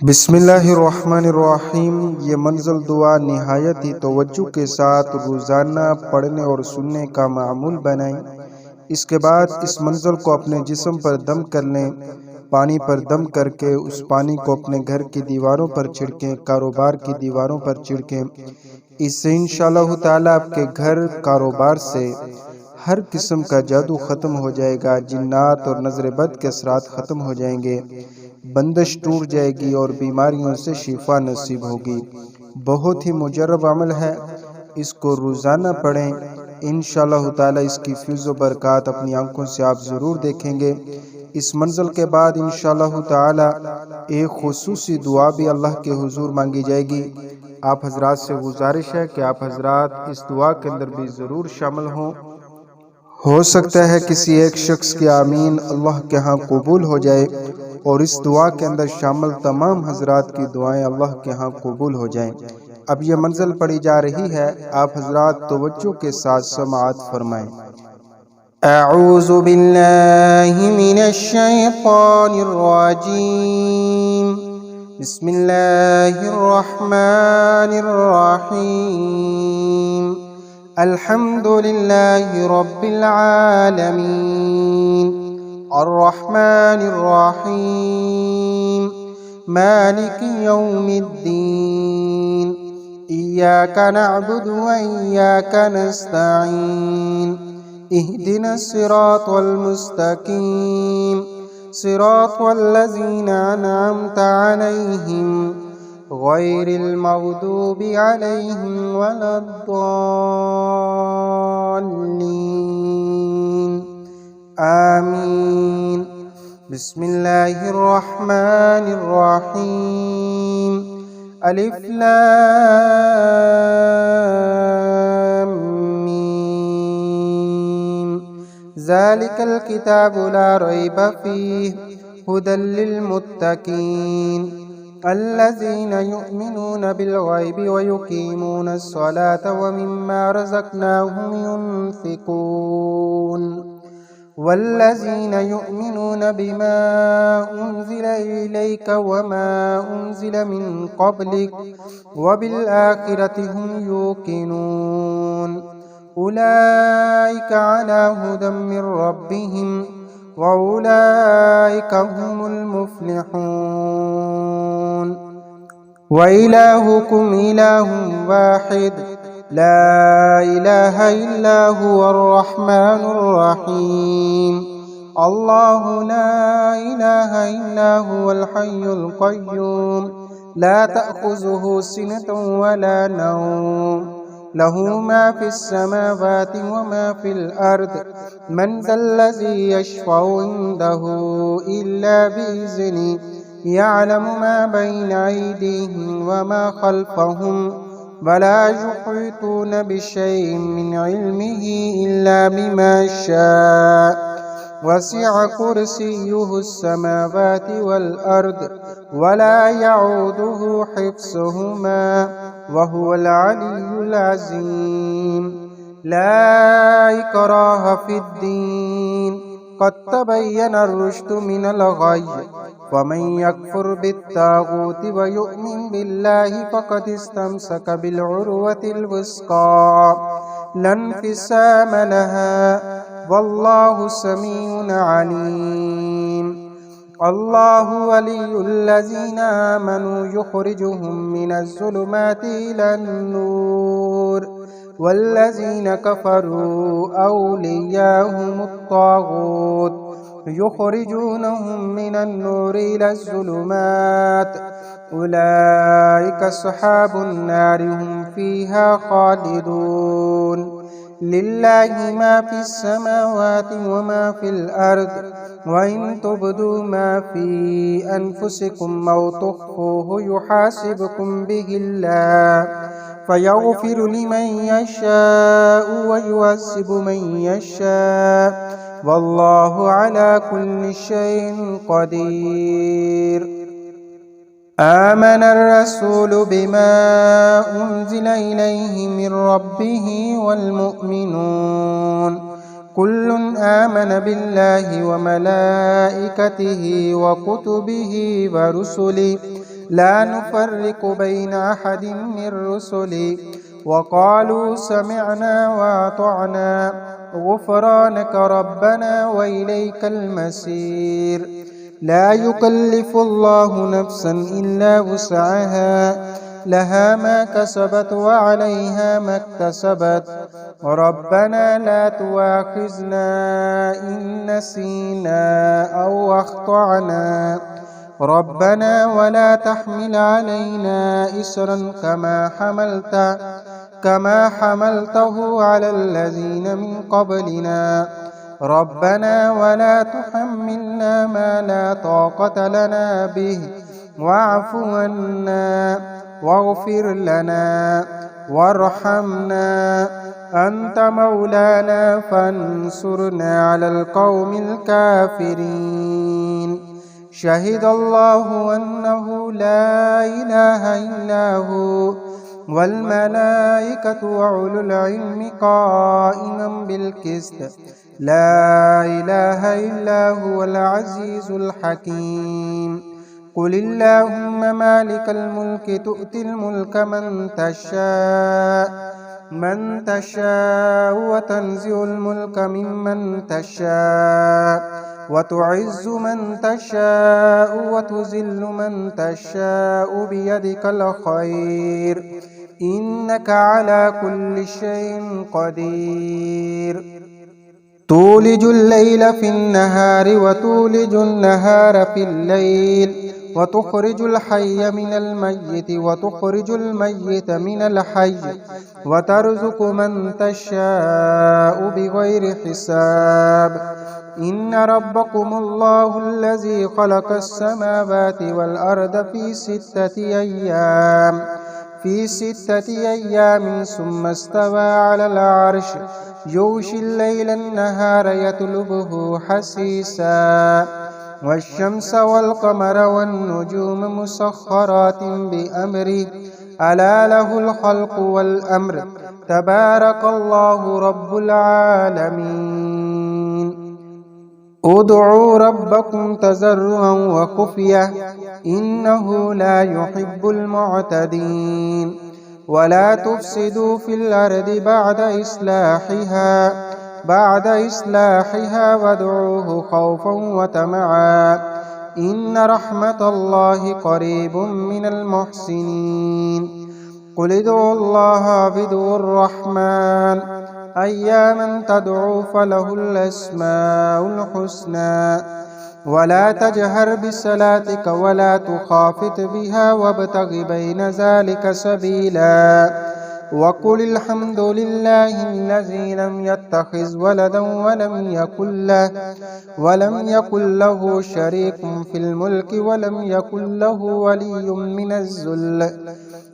बिस्मिल्लाहिर्रहमानिर्रहीम। ये मंज़िल दुआ निहायत ही तवज्जो के साथ रोज़ाना पढ़ने और सुनने का मामूल बनाएं। इसके बाद इस मंज़िल को अपने जिस्म पर दम कर लें। पानी पर दम करके उस पानी को अपने घर की दीवारों पर छिड़कें, कारोबार की दीवारों पर छिड़कें। इससे इंशाअल्लाह ताला आपके घर कारोबार से हर किस्म का जादू ख़त्म हो जाएगा। जिन्नात और नज़र बद के असरात ख़त्म हो जाएंगे, बंदिश टूट जाएगी और बीमारियों से शिफा नसीब होगी। बहुत ही मुजर्रब अमल है, इसको रोज़ाना पढ़ें। इंशाअल्लाह ताला इसकी फ़िज़्ज़ व बरक़ात अपनी आंखों से आप ज़रूर देखेंगे। इस मंज़िल के बाद इंशाअल्लाह ताला एक खुसूसी दुआ भी अल्लाह के हुज़ूर मांगी जाएगी। आप हज़रात से गुजारिश है कि आप हज़रात इस दुआ के अंदर भी ज़रूर शामिल हों। हो सकता है किसी एक शख्स की आमीन अल्लाह के यहाँ कबूल हो जाए और इस दुआ के अंदर शामिल तमाम हजरात की दुआएं अल्लाह के यहाँ कबूल हो जाएं। अब यह मंजिल पढ़ी जा रही है, आप हजरात तवज्जो के साथ समाअत फरमाएं। अऊज़ु बिल्लाहि मिनश शैतानिर रजीम। बिस्मिल्लाहिर रहमानिर रहीम। अल्हम्दुलिल्लाहि रब्बिल आलमीन अर्रहमानिर रहीम मालिकि यौमिद्दीन इय्याका नअबुदु व इय्याका नस्तईन इहदिनस सिरातल मुस्तकीम सिरातल लज़ीना अनअमता अलैहिम गैरिल मग़दूबि अलैहिम वलद्दाल्लीन आमीन। बिस्मिल्लाहिर रहमानिर रहीम। अलिफ लाम मीम ज़ालिकल किताबु ला रैब फ़ीहि हुदल लिल मुत्तक़ीन अल्लज़ीना युमिनूना बिल गैबि व युकीमूनस सलाता व मिम्मा रज़क़नाहुम युनफ़िक़ून वल्लज़ीना युमिनूना बिमा उन्ज़िला इलैका व मा उन्ज़िला मिन क़ब्लिक व बिल आखिरति हुम यूक़िनून उलाइका अला हुदम मिर रब्बिहिम व उलाइका हुमुल मुफ़्लिहून। व इलाहुकुम इलाहुन वाहिद ला इलाहा इल्ला हुवर रहमानुर रहीम। अल्लाहु ला इलाहा इल्ला हुवल हय्युल क़य्यूम ला तअख़ुज़ुहु सिनतुन व ला नौम लहू मा फ़िस समावाति व मा फ़िल अर्द मन ज़ल्लज़ी यशफ़अु इंदहु इल्ला बिइज़्निहि यअलमु मा बैना अयदीहिम व मा ख़ल्फ़हुम वला युहीतून बिशैइन मिन इल्मिहि इल्ला बिमा शाअ वसिअ कुर्सियुहुस समावाति वल अर्द वला यऊदुहु हिफ्ज़ुहुमा व हुवल अलिय्युल अज़ीम। ला इक्राहा फ़िद्दीन क़द तबय्यना रुश्दु मिनल गय्य फ़मन यकफ़ुर बित्ताग़ूति व युमिन बिल्लाहि फ़क़द इस्तमसक बिलउर्वतिल वुस्क़ा ला इंफ़िसाम लहा वल्लाहु समीउन अलीम। अल्लाहु वलियुल्लज़ीना आमनू युख़रिजुहुम मिनज़्ज़ुलुमाति इलन-नूर वल्लज़ीना कफ़रू औलियाहुमुत ताग़ूत युख़रिजूनहुम मिनन-नूरि इलज़्ज़ुलुमात उलाइका अस्हाबुन नारि हुम फ़ीहा ख़ालिदून। लिल्लाहि मा फ़िस समावाति व मा फ़िल अर्द व इन तुब्दू मा फ़ी अनफुसिकुम औ तुख़्फ़ूहु युहासिबकुम बिहिल्लाह फ़यग़फ़िरु लिमन यशाअ व युअज़्ज़िबु मन यशाअ वल्लाहु अला कुल्लि शैइन क़दीर। आमनर रसूलु बिमा उन्ज़िला इलैहि मिर रब्बिहि वल मुअ्मिनून कुल्लुन आमन बिल्लाहि व मलाइकतिहि व कुतुबिहि व रुसुलिहि لا نفرق بين أحد من رسله وقالوا سمعنا وأطعنا غفرانك ربنا وإليك المصير. لا يكلف الله نفسا إلا وسعها، لها ما كسبت وعليها ما اكتسبت. ربنا لا تؤاخذنا إن نسينا أو أخطأنا، ربنا ولا تحمل علينا إصرا كما حملته على الذين من قبلنا، ربنا ولا تحملنا ما لا طاقة لنا به، واعف عنا واغفر لنا وارحمنا، أنت مولانا فانصرنا على القوم الكافرين. شهد الله أنه لا إله إلا هو والملائكة وأولو العلم قائما بالقسط، لا إله إلا هو العزيز الحكيم. قل اللهم مالك الملك تؤتي الملك من تشاء وتنزع الملك ممن تشاء وتعز من تشاء وتذل من تشاء بيدك الخير، إنك على كل شيء قدير. تولج الليل في النهار وتولج النهار في الليل، وتخرج الحي من الميت وتخرج الميت من الحي، وترزق من تشاء بغير حساب. إن ربكم الله الذي خلق السماوات والأرض في 6 أيام ثم استوى على العرش، يغشي الليل النهار يطلبه حثيثا، والشمس والقمر والنجوم مسخرات بأمره، ألا له الخلق والأمر، تبارك الله رب العالمين. ادعوا ربكم تضرعا وخفية إنه لا يحب المعتدين. ولا تفسدوا في الأرض بعد إصلاحها وادعوه خوفا وطمعا إن رحمة الله قريب من المحسنين. قل ادعوا الله بدعوا الرحمن أياما تدعوا فله الأسماء الحسنى. ولا تجهر بصلاتك ولا تخافت بها وابتغ بين ذلك سبيلا. وقل الحمد لله الذي لم يتخذ ولدا ولم يكن له شريك في الملك ولم يكن له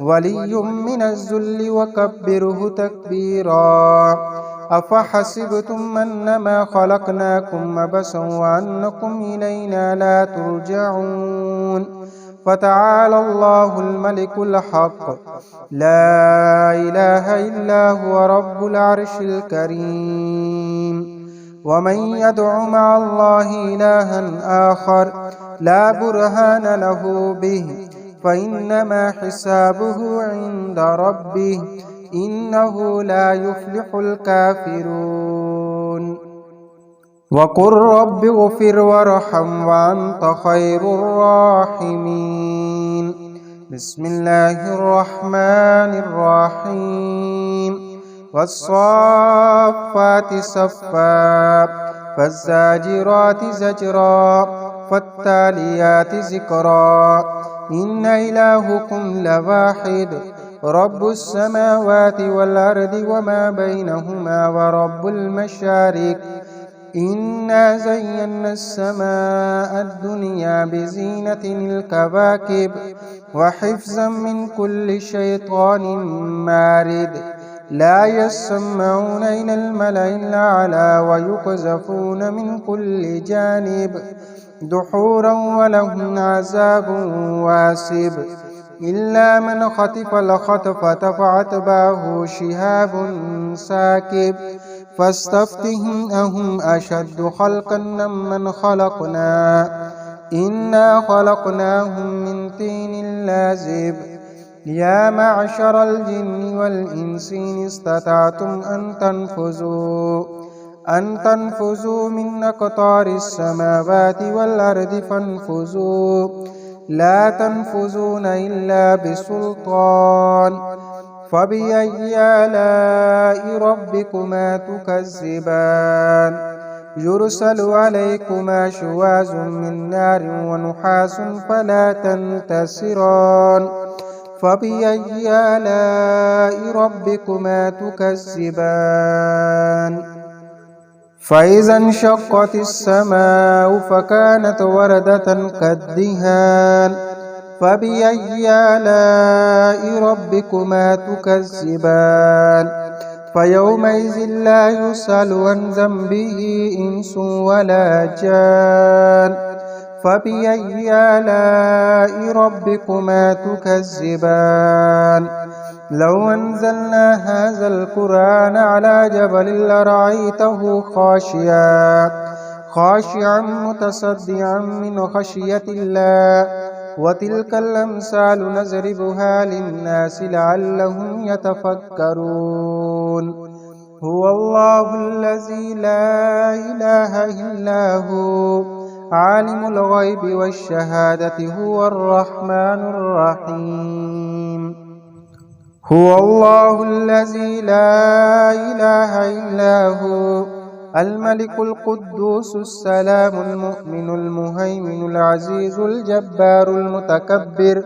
ولي من الذل وكبره تكبيرا. أفحسبتم أنما خلقناكم عبثا وأنكم إلينا لا ترجعون. فتعالى الله الملك الحق لا إله إلا هو رب العرش الكريم. ومن يدع مع الله إلها آخر لا برهان له به فإنما حسابه عند ربه إنه لا يفلح الكافرون. وقل رب اغفر وارحم وأنت خير الراحمين. بسم الله الرحمن الرحيم. والصافات صفا فالزاجرات زجرا فالتاليات ذكرا إن إلهكم لواحد رب السماوات والأرض وما بينهما ورب المشارق. إنا زينا السماء الدنيا بزينة الكواكب وحفظا من كل شيطان مارد. لا يسمعون إلى الملأ الأعلى ويقذفون من كل جانب دحورا ولهم عذاب واسب. إلا من خطف الخطفة فأتبعه شهاب ساكب. فاستفتهم أهم أشد خلقا ممن خلقنا إنا خلقناهم من طين لازب يا معشر الجن والإنس إن استطعتم أن تنفذوا من أقطار السماوات والأرض فانفذوا لا تنفذون إلا بسلطان فبأي آلاء ربكما تكذبان يرسل عليكما شواظ من نار ونحاس فلا تنتصران فبأي آلاء ربكما تكذبان فإذا انشقت السماء فكانت وردة كالدهان فبأي آلاء ربكما تكذبان فيومئذ لا يسأل عن ذنبه إنس ولا جان فبأي آلاء ربكما تكذبان لو أنزلنا هذا القرآن على جبل لرأيته خاشعا متصدعا من خشية الله وتلك الأمثال نضربها للناس لعلهم يتفكرون هو الله الذي لا إله إلا هو عالم الغيب والشهادة هو الرحمن الرحيم هو الله الذي لا إله إلا هو الملك القدوس السلام المؤمن المهيمن العزيز الجبار المتكبر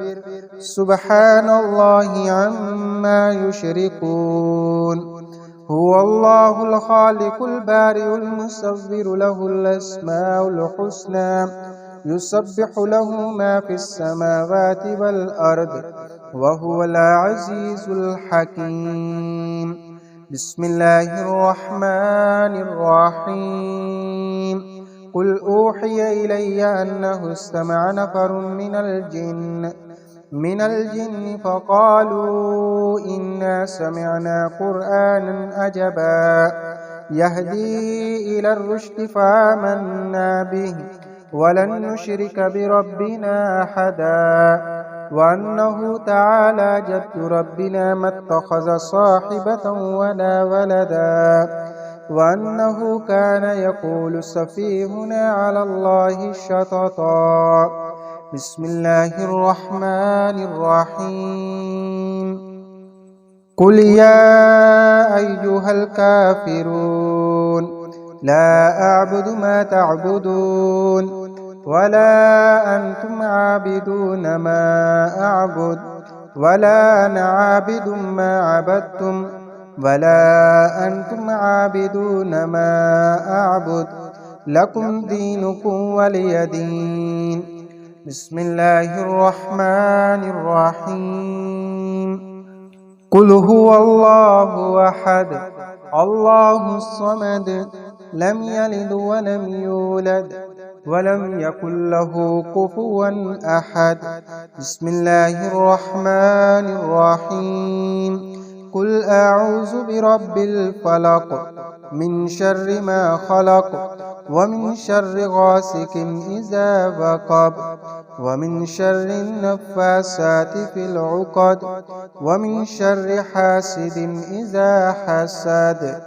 سبحان الله عما يشركون هو الله الخالق البارئ المصور له الأسماء الحسنى يسبح له ما في السماوات والأرض وهو العزيز الحكيم بسم الله الرحمن الرحيم قل أوحي إلي أنه استمع نفر من الجن فقالوا إنا سمعنا قرآنا عجبا يهدي إلى الرشد فآمنا به ولن نشرك بربنا أحدا وأنه تعالى جد ربنا ما اتخذ صاحبة ولا ولدا وأنه كان يقول سفيهنا على الله شططا بسم الله الرحمن الرحيم قل يا أيها الكافرون لا أعبد ما تعبدون ولا أنتم عابدون ما أعبد ولا أنا عابد ما عبدتم ولا أنتم عابدون ما أعبد لكم دينكم ولي دين بسم الله الرحمن الرحيم قل هو الله أحد الله الصمد لم يلد ولم يولد ولم يكن له كفوا أحد بسم الله الرحمن الرحيم قل أعوذ برب الفلق من شر ما خلق ومن شر غاسق إذا وقب ومن شر النفاسات في العقد ومن شر حاسد إذا حسد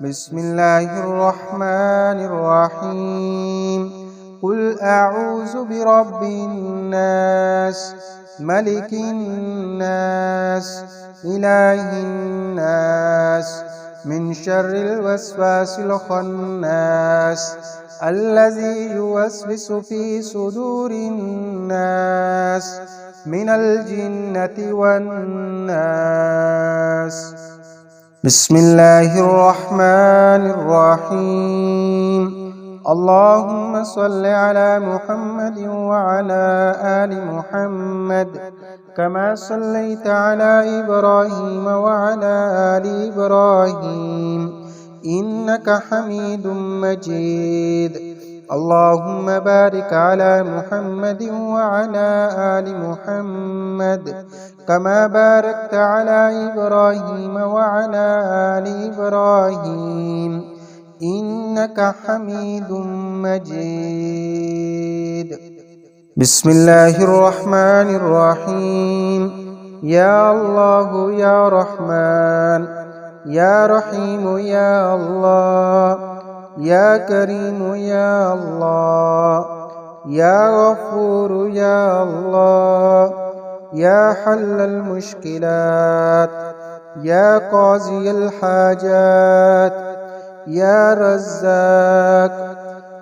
بسم الله الرحمن الرحيم قل أعوذ برب الناس ملك الناس إله الناس من شر الوسواس الخناس الذي يوسوس في صدور الناس من الجنة والناس بسم الله الرحمن الرحيم اللهم صل على محمد وعلى آل محمد كما صليت على إبراهيم وعلى آل إبراهيم إنك حميد مجيد اللهم بارك على محمد وعلى آل محمد كما باركت على إبراهيم وعلى آل إبراهيم إنك حميد مجيد بسم اللہ الرحمن الرحیم یا اللہ یا رحمان یا رحیم یا اللہ یا کریم یا اللہ یا غفور یا اللہ یا حل المشکلات یا قاضی الحاجات یا رزاق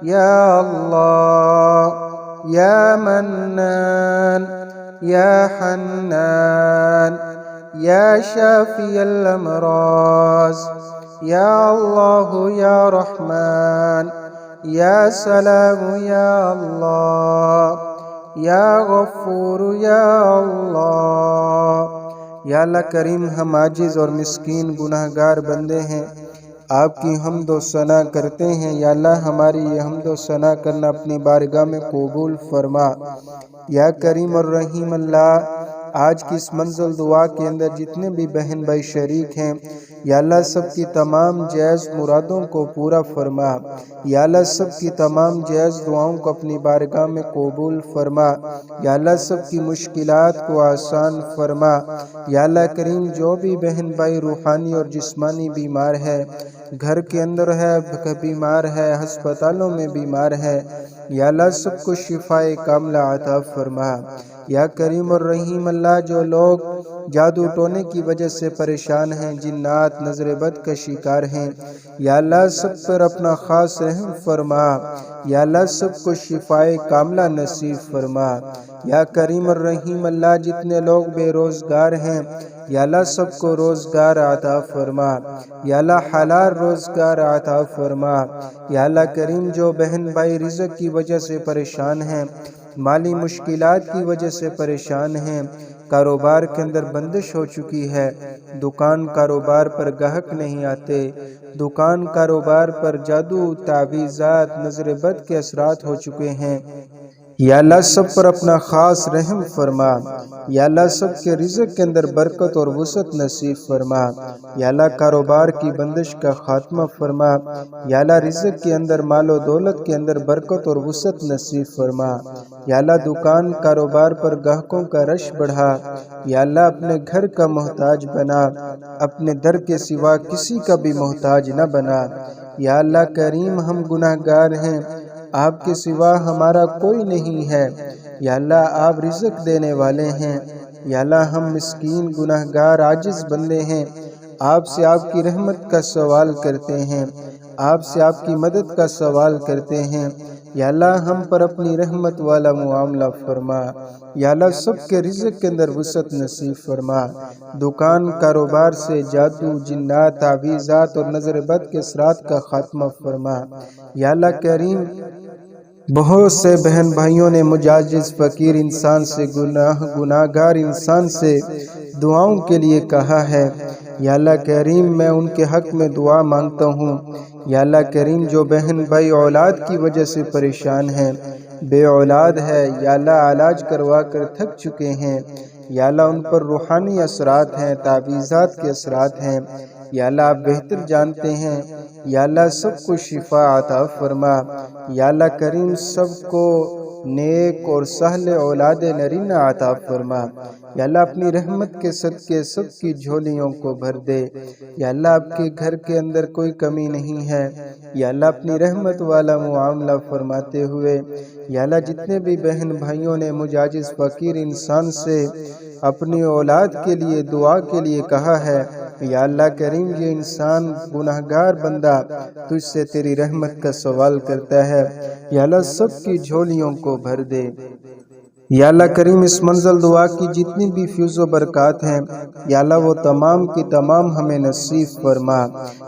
یا اللہ یا منان یا حنان یا شافی الامراض یا اللہ یا رحمان یا سلام یا اللہ یا غفور یا اللہ۔ یا اللہ کریم، ہم عاجز اور مسکین گناہ گار بندے ہیں، آپ کی حمد و ثنا کرتے ہیں۔ یا اللہ ہماری یہ حمد و ثنا کرنا اپنی بارگاہ میں قبول فرما۔ یا کریم اور رحیم اللہ، آج کی اس منزل دعا کے اندر جتنے بھی بہن بھائی شریک ہیں، یا اللہ سب کی تمام جائز مرادوں کو پورا فرما۔ یا اللہ سب کی تمام جائز دعاؤں کو اپنی بارگاہ میں قبول فرما۔ یا اللہ سب کی مشکلات کو آسان فرما۔ یا اللہ کریم، جو بھی بہن بھائی روحانی اور جسمانی بیمار ہے، گھر کے اندر ہے، بیمار ہے، ہسپتالوں میں بیمار ہے، یا اللہ سب کو شفاء کاملہ عطا فرما۔ یا کریم اور رحیم اللہ، جو لوگ جادو ٹونے کی وجہ سے پریشان ہیں، جنات نظر بد کا شکار ہیں، یا اللہ سب پر اپنا خاص رحم فرما۔ یا اللہ سب کو شفاء کاملہ نصیب فرما۔ یا کریم اور رحیم اللہ، جتنے لوگ بے روزگار ہیں، یا اللہ سب کو روزگار عطا فرما۔ یا اللہ حلال روزگار عطا فرما۔ یا اللہ کریم، جو بہن بھائی رزق کی وجہ سے پریشان ہیں، مالی مشکلات کی وجہ سے پریشان ہیں، کاروبار کے اندر بندش ہو چکی ہے، دکان کاروبار پر گاہک نہیں آتے، دکان کاروبار پر جادو تعویذات نظر بد کے اثرات ہو چکے ہیں، یا اللہ سب پر اپنا خاص رحم فرما۔ یا اللہ سب کے رزق کے اندر برکت اور وسعت نصیب فرما۔ یا اللہ کاروبار کی بندش کا خاتمہ فرما۔ یا اللہ رزق کے اندر، مال و دولت کے اندر برکت اور وسعت نصیب فرما۔ یا اللہ دکان کاروبار پر گاہکوں کا رش بڑھا۔ یا اللہ اپنے گھر کا محتاج بنا، اپنے در کے سوا کسی کا بھی محتاج نہ بنا۔ یا اللہ کریم، ہم گناہ گار ہیں، آپ کے سوا ہمارا کوئی نہیں ہے۔ یا اللہ آپ رزق دینے والے ہیں۔ یا اللہ ہم مسکین گناہ گار عاجز بندے ہیں، آپ سے آپ کی رحمت کا سوال کرتے ہیں، آپ سے آپ کی مدد کا سوال کرتے ہیں۔ یا اللہ ہم پر اپنی رحمت والا معاملہ فرما۔ یا اللہ سب کے رزق کے اندر وسعت نصیب فرما۔ دکان کاروبار سے جادو، جنات، تعویذات اور نظر بد کے اثرات کا خاتمہ فرما۔ یا اللہ کریم، بہت سے بہن بھائیوں نے مجاجز فقیر انسان سے، گناہ گار انسان سے دعاؤں کے لیے کہا ہے۔ یا اللہ کریم، میں ان کے حق میں دعا مانگتا ہوں۔ یا اللہ کریم، جو بہن بھائی اولاد کی وجہ سے پریشان ہیں، بے اولاد ہے، یا اللہ علاج کروا کر تھک چکے ہیں، یا اللہ ان پر روحانی اثرات ہیں، تعویذات کے اثرات ہیں، یا اللہ آپ بہتر جانتے ہیں۔ یا اللہ سب کو شفا عطا فرما۔ یا اللہ کریم، سب کو نیک اور سہل اولاد نرینہ عطا فرما۔ یا اللہ اپنی رحمت کے صدقے سب کی جھولیوں کو بھر دے۔ یا اللہ آپ کے گھر کے اندر کوئی کمی نہیں ہے۔ یا اللہ اپنی رحمت والا معاملہ فرماتے ہوئے، یا اللہ جتنے بھی بہن بھائیوں نے مجاجز فقیر انسان سے اپنی اولاد کے لیے دعا کے لیے کہا ہے، یا اللہ کریم، یہ انسان گناہ گار بندہ تجھ سے تیری رحمت کا سوال کرتا ہے، یا اللہ سب کی جھولیوں کو بھر دے۔ یا اللہ کریم، اس منزل دعا کی جتنی بھی فیض و برکات ہیں، یا اللہ وہ تمام کی تمام ہمیں نصیب فرما۔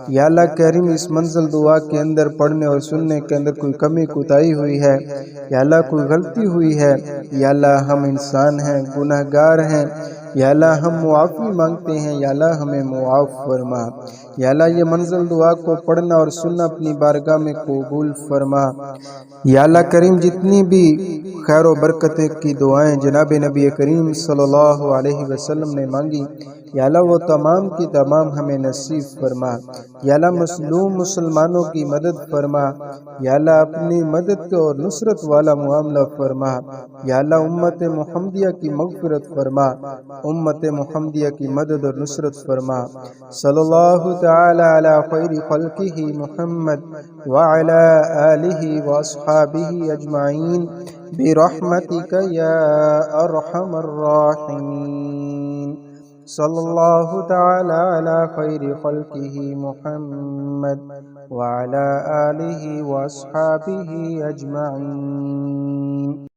یا اللہ کریم، اس منزل دعا کے اندر پڑھنے اور سننے کے اندر کوئی کمی کوتاہی ہوئی ہے، یا اللہ کوئی غلطی ہوئی ہے، یا اللہ ہم انسان ہیں، گناہ گار ہیں، یا اللہ ہم معافی مانگتے ہیں، یا اللہ ہمیں معاف فرما۔ یا اللہ یہ منزل دعا کو پڑھنا اور سننا اپنی بارگاہ میں قبول فرما۔ یا اللہ کریم جتنی بھی خیر و برکت کی دعائیں جناب نبی کریم صلی اللہ علیہ وسلم نے مانگی، یا اللہ وہ تمام کی تمام ہمیں نصیب فرما۔ یا اللہ مظلوم مسلمانوں کی مدد فرما۔ یا اللہ اپنی مدد اور نصرت والا معاملہ فرما۔ یا اللہ امت محمدیہ کی مغفرت فرما، امت محمدیہ کی مدد اور نصرت فرما۔ صلی اللہ تعالی علی خیر خلقہ محمد وعلی آلہ واصحابہ اجمعین برحمتک یا ارحم الراحمین۔ صلی اللہ تعالی علی خیر خلقہ محمد وعلی آلہ واصحابہ اجمعین۔